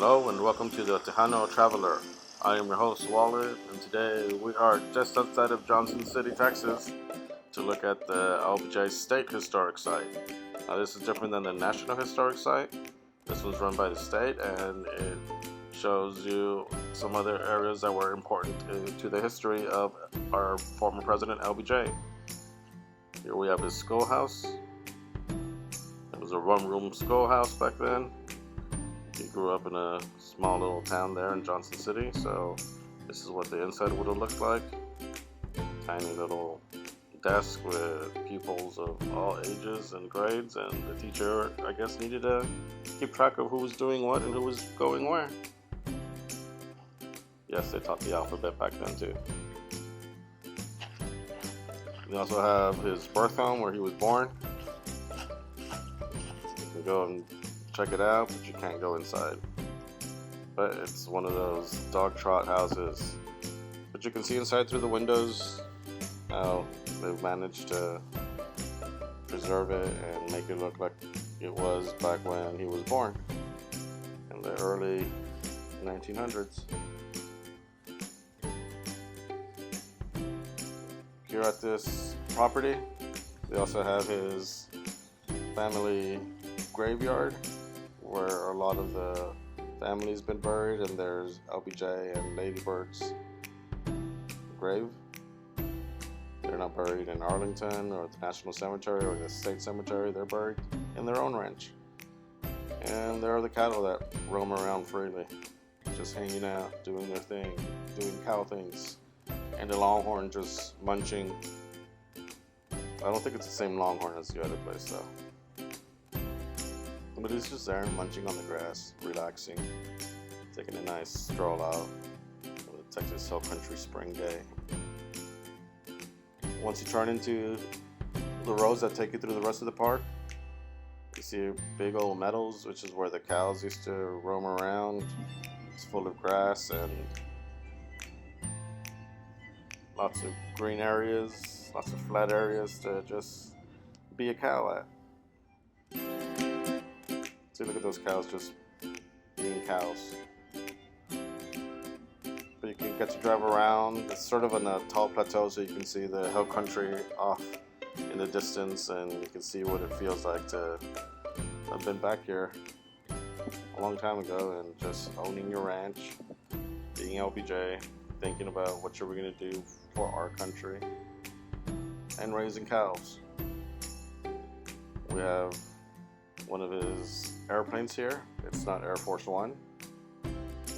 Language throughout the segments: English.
Hello and welcome to the Tejano Traveler. I am your host Waller, and today we are just outside of Johnson City, Texas to look at the LBJ State Historic Site. Now this is different than the National Historic Site. This was run by the state and it shows you some other areas that were important to the history of our former president LBJ. Here we have his schoolhouse. It was a one-room schoolhouse back then. He grew up in a small little town there in Johnson City, so this is what the inside would have looked like. Tiny little desk with pupils of all ages and grades, and the teacher, I guess, needed to keep track of who was doing what and who was going where. Yes, they taught the alphabet back then too. We also have his birth home where he was born. You can go and check it out, but you can't go inside. But it's one of those dog trot houses. But you can see inside through the windows how they've managed to preserve it and make it look like it was back when he was born in the early 1900s. Here at this property, they also have his family graveyard, where a lot of the family's been buried, and there's LBJ and Lady Bird's grave. They're not buried in Arlington or the National Cemetery or the State Cemetery. They're buried in their own ranch. And there are the cattle that roam around freely, just hanging out, doing their thing, doing cow things. And the longhorn just munching. I don't think it's the same longhorn as the other place though. But he's just there, munching on the grass, relaxing, taking a nice stroll out on a Texas Hill Country spring day. Once you turn into the roads that take you through the rest of the park, you see big old meadows, which is where the cows used to roam around. It's full of grass and lots of green areas, lots of flat areas to just be a cow at. See, look at those cows just being cows. But you can get to drive around. It's sort of on a tall plateau, so you can see the hill country off in the distance, and you can see what it feels like to have been back here a long time ago and just owning your ranch, being LBJ, thinking about what you're going to do for our country, and raising cows. We have one of his airplanes here. It's not Air Force One.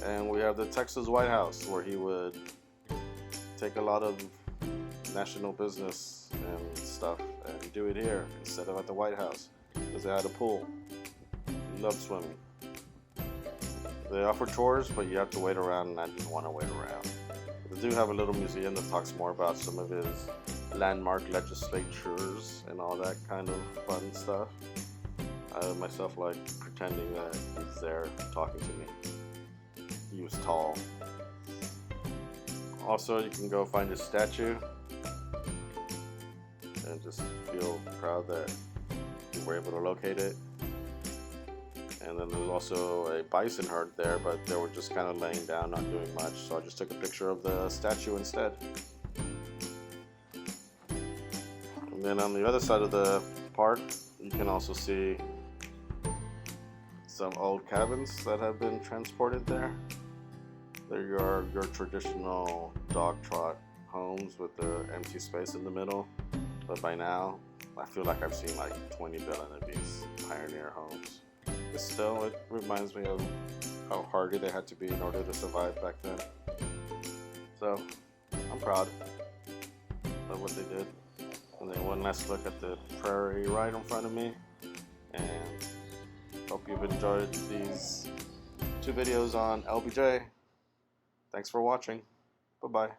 And we have the Texas White House, where he would take a lot of national business and stuff and do it here instead of at the White House, because they had a pool. He loved swimming. They offer tours, but you have to wait around, and I didn't want to wait around. They do have a little museum that talks more about some of his landmark legislatures and all that kind of fun stuff. I myself like pretending that he's there talking to me. He was tall. Also, you can go find his statue and just feel proud that you were able to locate it. And then there's also a bison herd there, but they were just kind of laying down, not doing much, so I just took a picture of the statue instead. And then on the other side of the park, you can also see some old cabins that have been transported there. There are your traditional dog trot homes with the empty space in the middle, but by now I feel like I've seen like 20 billion of these pioneer homes. But still, it reminds me of how hardy they had to be in order to survive back then. So I'm proud of what they did. And then one last look at the prairie right in front of me, and hope you've enjoyed these 2 videos on LBJ. Thanks for watching. Bye-bye.